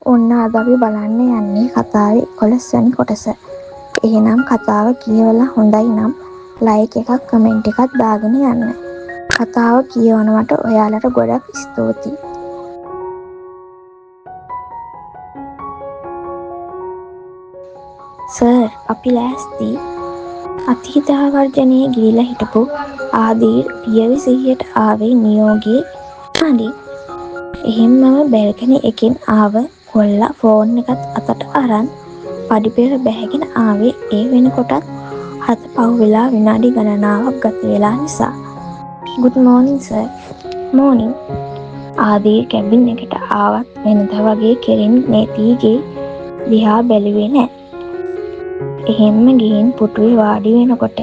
ඔන්න අද අපි බලන්න යන්නේ කතාවේ 11 වෙනි කොටස. එහෙනම් කතාව කියවලා හොඳයි නම් ලයික් එකක් කමෙන්ට් එකක් දාගෙන යන්න. කතාව කියවනවට ඔයාලට ගොඩක් ස්තුතියි. සර් අපි ලෑස්ති. අතීතාවර්ජනයේ ගිලිලා හිටපු ආදීර් පියවි සිහියට ආවේ නියෝගේ හඬින්. එහෙම්මම බැල්කනි එකෙන් ආව කොල්ලා ෆෝන් එකත් අතට අරන් පඩිපෙළ බැහැගෙන ආවේ ඒ වෙනකොටත් හත පහුවෙලා විනාඩි ගණනාවක් ගත වෙලා නිසා. ගුඩ් මෝනින් සර්. මෝනින්. ආදීර් කැබින් එකට ආවත් වෙනදා වගේ කෙලින් නේතිගේ දිහා බැලුවේ නෑ. එහෙම්ම ගිහින් පුටුවේ වාඩි වෙනකොට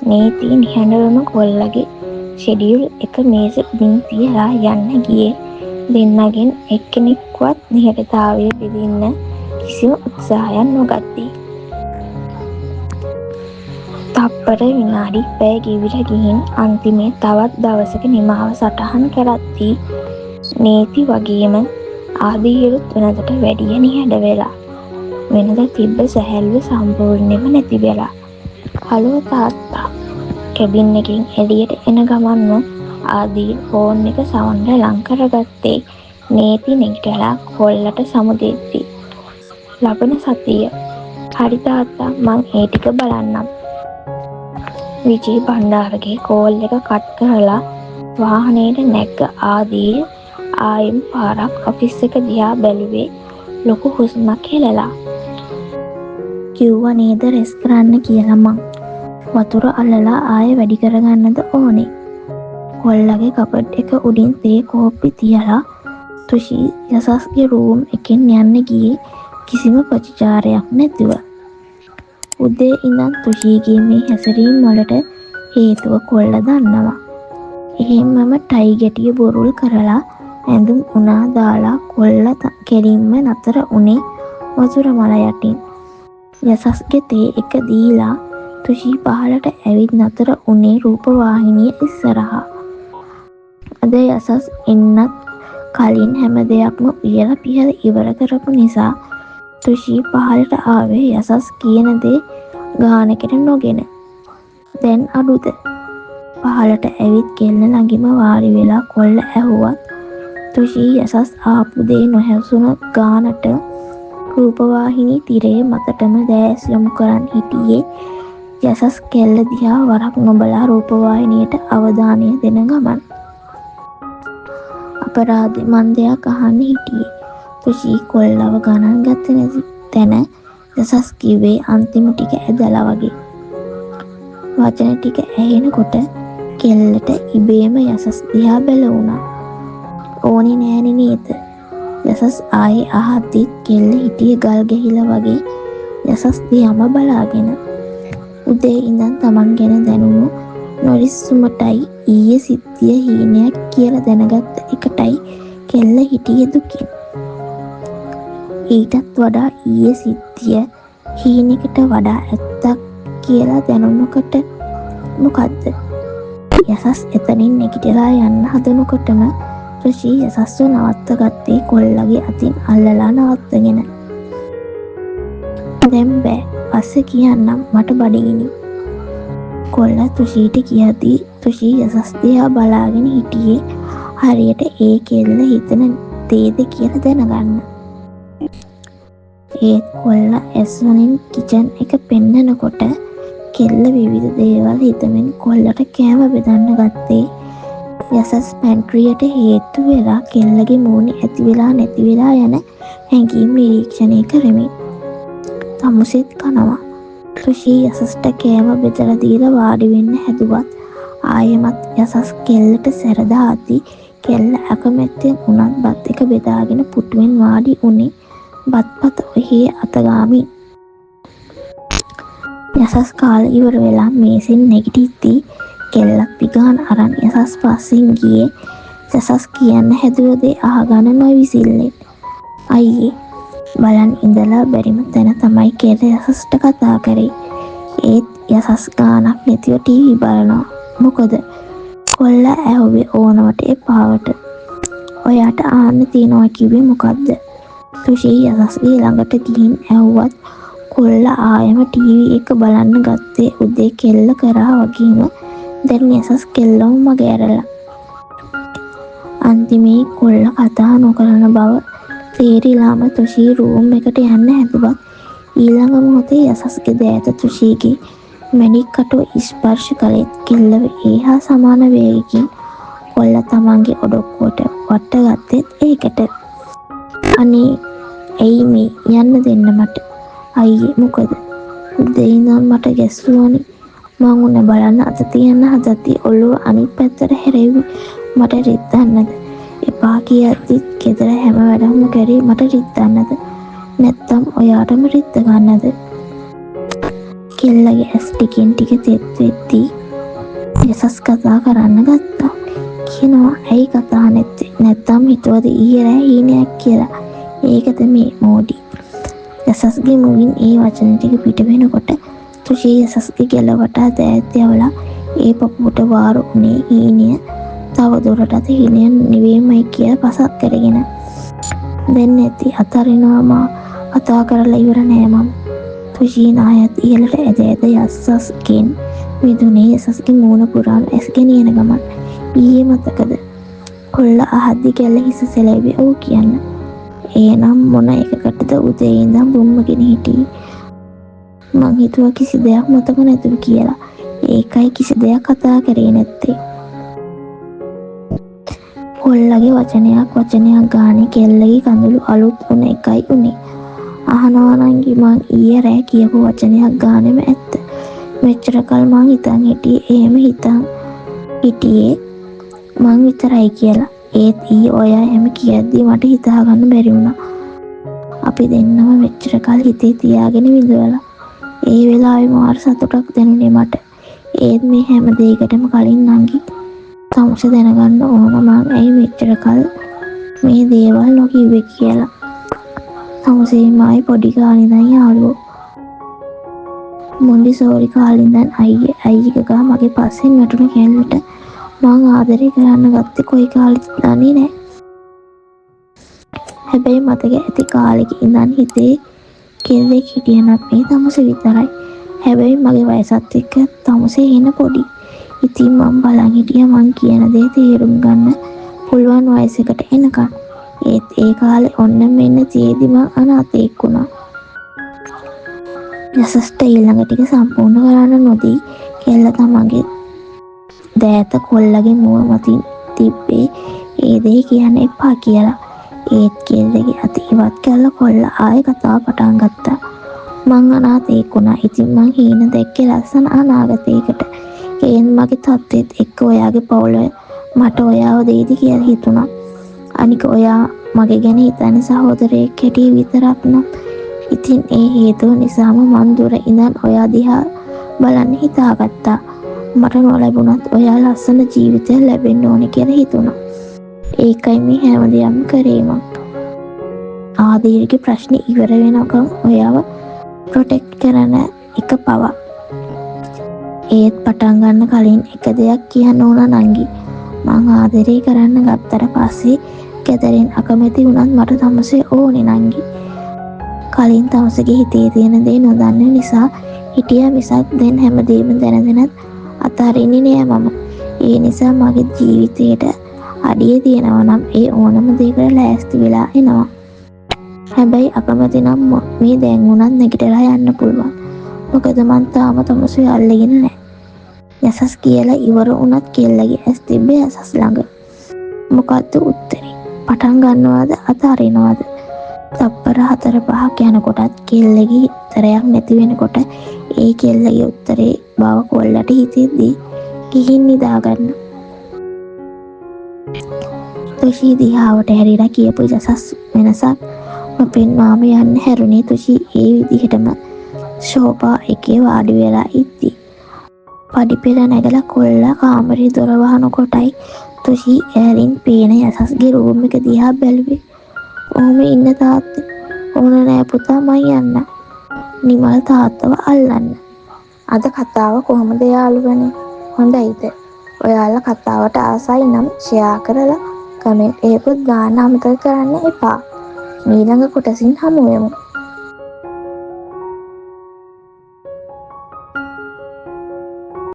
නීති නිහඬවම කොල්ලගේ ෂෙඩියුල් එක මේසෙ උඩින් තියලා යන්න ගියේ දෙන්නගෙන් එක්කෙනෙක්වත් නිහඬතාවය බෙදින්න කිසිම උත්සාහයක් නොගත්තී. තප්පර විනාඩි පැය ගෙවිලා ගිහින් අන්තිමේ තවත් දවසක නිමාව සටහන් කරද්දී නීති වගේම ආදීරුත් වෙනදට වැඩිය නිහඬ වෙලා. වෙනද තිබ්බ සැහැල්ලුව සම්පූර්ණයෙන්ම නැති වෙලා. හලෝ තාත්තා. කැබින් එකෙන් එළියට එන ගමන්ම ආදීර් ෆෝන් එක සවුන්ඩ් ලං කරගත්තේ නීති නැගිටලා කොල්ලට සමු දෙද්දී. ලබන සතිය. හරි තාත්තා මං ඒ ටික බලන්නම්. විජේ බණ්ඩාරගේ කෝල් එක කට් කරලා වාහනේට නැග්ග ආදීර් ආයෙම පාරක් ඔෆිස් එක දිහා බැලුවේ ලොකු හුස්මක් හෙලලා. කිව්වා නේද රෙස් කරන්න කියලා මං. වතුර අල්ලලා ආයෙ වැඩි කරගන්නද ඕනේ. කොල්ලගේ කපඩ් එක උඩින් තේ කෝප්පි තියලා තුෂී යසස්ගේ රූම් එකෙන් යන්න ගියේ කිසිම ප්‍රතිචාරයක් නැතුව. උදේ ඉඳන් තුෂීගේ මේ හැසිරීම් වලට හේතුව කොල්ල දන්නවා. එහෙම්මම ටයි ගැටිය බොරුල් කරලා ඇඳුම් උනා දාලා කොල්ල කෙලින්ම නතර උනේ වතුර මල යටින්. යසස්ගේ තේ එක දීලා තුෂී පහලට ඇවිත් නතර උනේ රූපවාහිනිය ඉස්සරහා. අද යසස් එන්නත් කලින් හැම දෙයක්ම උයලා පිහලා ඉවර කරපු නිසා තුෂී පහලට ආවේ යසස් කියන දේ ගානකට නොගෙන. දැන් අඩුද? පහලට ඇවිත් කෙල්ල ළඟිම වාඩි වෙලා කොල්ල ඇහුවත් තුෂී යසස් ආපු දේ නොහැසුන ගානට රූපවාහිනී තිරේ මතටම දැස් යොමු කරන් හිටියේ යසස් කෙල්ල දිහා වරක් නොබලා රූපවාහිනියට අවධානය දෙන ගමන්. අපරාධේ මන් දෙයක් අහන්න හිටියේ. තුෂී කොල්ලව ගණන් ගත්තේ නැති තැන යසස් කිව්වේ අන්තිම ටික ඇදලා වගේ. වචන ටික ඇහෙනකොට කෙල්ලට ඉබේම යසස් දිහා බැලුණා. ඕනේ නෑනේ නේද? යසස් ආයේ අහද්දිත් කෙල්ල හිටියේ ගල් ගැහිලා වගේ යසස් දිහාම බලාගෙන. උදේ ඉඳන් තමන් ගැන දැනුණු නොරිස්සුමටයි ඊයේ සිද්ධිය හීනයක් කියලා දැනගත්ත එකටයි කෙල්ල හිටියේ දුකින්. ඊටත් වඩා ඊයේ සිද්ධිය හීනෙකට වඩා ඇත්තක් කියලා දැනුණකට මොකද්ද? යසස් එතනින් නැගිටලා යන්න හදනකොටම තුෂී යසස්ව නවත්ත ගත්තේ කොල්ලගේ අතින් අල්ලලා නවත්තගෙන. දැන් බෑ. පස්සේ කියන්නම් මට බඩගිනි. කොල්ල තුෂීට කියද්දී තුෂී යසස් දිහා බලාගෙන හිටියේ හරියට ඒ කෙල්ල හිතන දේද කියලා දැනගන්න. ඒත් කොල්ල ඇස් වලින් කිචන් එක පෙන්නකොට කෙල්ල විවිධ දේවල් හිතමින් කොල්ලට කෑම බෙදන්න ගත්තේ යසස් පැන්ට්‍රියට හේතු වෙලා කෙල්ලගේ මූණේ ඇති වෙලා නැති වෙලා යන හැඟීම් නිරීක්ෂණය කරමින්. තමුසෙත් කනවා. තුෂී යසස්ට කෑම බෙදලා දීලා වාඩි වෙන්න හැදුවත් ආයෙමත් යසස් කෙල්ලට සැර දාද්දී කෙල්ල අකමැත්තෙන් උනත් බත් එක බෙදාගෙන පුටුවෙන් වාඩි උනේ බත්පත ඔහේ අතගාමින්. යසස් කාලා ඉවර වෙලා මේසෙන් නැගිටිද්දී කෙල්ලත් පිගාන අරන් යසස් පස්සෙන් ගියේ යසස් කියන්න හැදුව දේ අහගන්න නොවිසිල්ලෙන්. අයියේ බලන් ඉඳලා බැරිම තැන තමයි කෙල්ල යසස්ට කතා කරේ. ඒත් යසස් ගානක් නැතිව ටීවී බලනවා. මොකද? කොල්ල ඇහුවේ ඕනවට එපාවට. ඔයාට ආන්න තියනවා කිව්වේ මොකද්ද? තුෂී යසස්ගේ ළඟට ගිහින් ඇහුවත් කොල්ල ආයෙම ටීවී එක බලන්න ගත්තේ උදේ කෙල්ල කරා වගේම දැන් යසස් කෙල්ලම මග ඇරලා. අන්තිමේ කොල්ල කතා නොකරන බව තේරිලාම තුෂී රූම් එකට යන්න හැදුවත් ඊළඟ මොහොතේ යසස්ගේ දෑත තුෂීගේ මැණික් කටුව ස්පර්ශ කළෙත් කෙල්ලව ඒහා සමාන වේගකින් කොල්ල තමන්ගේ ඔඩොක්කුවට වට ගත්තෙත් ඒකට. අනේ ඇයි මේ යන්න දෙන්න මට. අයියේ මොකද? උදේ ඉඳන් මට ගැස්සුවනේ. මං උන බලන්න අත තියන්න හදද්දි ඔළුව අනිත් පැත්තට හැරෙව්වේ මට රිද්දන්නද? එපා කියද්දිත් ගෙදර හැම වැඩක්ම කරේ මට රිද්දන්නද? නැත්තම් ඔයාටම රිද්ද ගන්නද? කෙල්ලගේ ඇස් ටිකෙන් ටික තෙත් වෙද්දී යසස් කතා කරන්න ගත්තා. කියනවා ඇයි කතා නැත්තේ? නැත්තම් හිතුවද ඊයේ රෑ හීනයක් කියලා? ඒකද මේ මෝඩි. යසස්ගේ මුවින් ඒ වචන ටික පිට වෙනකොට තුෂී යසස්ගේ කෙළ වටා දෑත් යවලා ඒ පපුවට වාරු උනේ හීනය තව දුරටත් හීනය නෙවෙයිමයි කියලා පසක් කරගෙන. දැන් නැති අතරිනවා මා කතා කරලා ඉවර නෑ මම. තුෂී නායත් ඉහළට ඇද ඇද යසස්ගෙන් මිදුනේ යසස්ගේ මූණ පුරාම ඇස් ගෙනියන ගමන්. ඊයේ මතකද? කොල්ල අහද්දි කෙල්ල හිස සැලෙව්වේ ඔව් කියන්න. ඒනම් මොන එකකටද උදේ ඉඳන් බුම්මගෙන හිටියේ? මං හිතුවා කිසි දෙයක් මතක නැතුව කියලා. ඒකයි කිසි දෙයක් කතා කරේ නැත්තේ. කොල්ලගේ වචනයක් ගානේ කෙල්ලගේ කඳුළු අලුත් වුණ එකයි උනේ. අහනවා නංගි මං ඊයේ රෑ කියපු වචනයක් ගානෙම ඇත්ත. මෙච්චර කල් මං හිතන් හිටියේ එහෙම හිටියේ මං විතරයි කියලා. ඒත් ඊයේ ඔයා එහෙම කියද්දි මට හිතා ගන්න බැරි වුණා. අපි දෙන්නම මෙච්චර කල් හිතේ තියාගෙන විඳවලා. ඒ වෙලාවේ මාර සතුටක් දැනුනේ මට. ඒත් මේ හැම දෙයකටම කලින් නංගි තමුස දැනගන්න ඕන මං ඇයි මෙච්චර කල් මේ දේවල් නොකිව්වේ කියලා. තමුසේ මායි පොඩි කාලේ ඉඳන් යාළුවෝ. මොන්ඩිසෝරි කාලේ ඉඳන් අයියේ ගා මගේ පස්සෙන් වැටුණු කෙල්ලට මං ආදරේ කරන්න ගත්තේ කොයි කාලෙද දන්නේ නෑ. හැබැයි මතක ඇති කාලෙක ඉඳන් හිතේ කෙල්ලෙක් හිටියනත් මේ තමුසේ විතරයි. හැබැයි මගේ වයසත් එක්ක තමුසේ එන පොඩි. ඉතින් මං බලන් හිටියා මං කියන දේ තේරුම් ගන්න පුළුවන් වයසකට එනකන්. ඒත් ඒ කාලේ ඔන්න මෙන්න තියේදි මං අනාථයෙක් වුණා. යසස්ට ඊළඟ ටික සම්පූර්ණ කරන්න නොදී කෙල්ල තමන්ගේ දෑත කොල්ලගේ මුව මතින් තිබ්බේ ඒ දේ කියන්න එපා කියලා. ඒත් කෙල්ලගේ අත ඉවත් කරලා කොල්ල ආයෙ කතාව පටන් ගත්තා. මං අනාථයෙක් වුණා. ඉතින් මං හීන දැක්කේ ලස්සන අනාගතයකට. ඒත් මගේ තත්ත්වෙත් එක්ක ඔයාගේ පවුල මට ඔයාව දෙයිද කියලා හිතුණා. අනික ඔයා මගේ ගැන හිතන්නේ සහෝදරයෙක් හැටියට විතරක් නම්. ඉතින් ඒ හේතුව නිසාම මං දුර ඉඳන් ඔයා දිහා බලන්න හිතාගත්තා. මට නොලැබුණත් ඔයා ලස්සන ජීවිතයක් ලැබෙන්න ඕනේ කියලා හිතුණා. ඒකයි මේ හැමදේම කරේ මං. ආදීර්ගේ ප්‍රශ්නේ ඉවර වෙනකම් ඔයාව ප්‍රොටෙක්ට් කරන එක පවා. ඒත් පටන් ගන්න කලින් එක දෙයක් කියන්න ඕන නංගි. මං ආදරේ කරන්න ගත්තට පස්සේ ගෙදරින් අකමැති වුණත් මට තමුසේ ඕනේ නංගි. කලින් තමුසේගේ හිතේ තියෙන දේ නොදන්න නිසා හිටියා මිසක් දැන් හැමදේම දැනගෙනත් අතාරින්නේ නෑ මම. ඒ නිසා මගේ ජීවිතේට අඩිය තියෙනවා නම් ඒ ඕනම දෙයකට ලෑස්ති වෙලා එනවා. හැබැයි අකමැති නම් මේ දැන් උනත් නැගිටලා යන්න පුළුවන්. මොකද මං තාම තමුසේ අල්ලගෙන නෑ. යසස් කියලා ඉවර වුණත් කෙල්ලගේ ඇස් තිබ්බේ යසස් ළඟ. මොකද්ද උත්තරේ? පටන් ගන්නවද අතාරිනවද? තප්පර 4-5ක් යනකොටත් කෙල්ලගේ උත්තරයක් නැති වෙනකොට ඒ කෙල්ලගේ උත්තරේ බව කොල්ලට හිතෙද්දී ගිහින් නිදාගන්න. තුෂී දිහාවට හැරිලා කියපු යසස් වෙනසක් නොපෙන්වාම යන්න හැරුණේ. තුෂී ඒ විදිහටම සෝෆා එකේ වාඩි වෙලා ඉද්දි පඩිපෙළ නැගලා කොල්ල කාමරේ දොර වහනකොටයි තුෂී ඈරින් පේන යසස්ගේ රූම් එක දිහා බැලුවේ. ඔහොම ඉන්න තාත්තේ ඕන නෑ පුතා මං යන්න. නිමල් තාත්තව අල්ලන්න. අද කතාව කොහොමද යාළුවනේ? හොඳයිද? ඔයාලා කතාවට ආසයි නම් ෂෙයා කරලා කමෙන්ට් එකකුත් දාන්න අමතක කරන්න එපා. මීළඟ කොටසින් හමුවෙමු.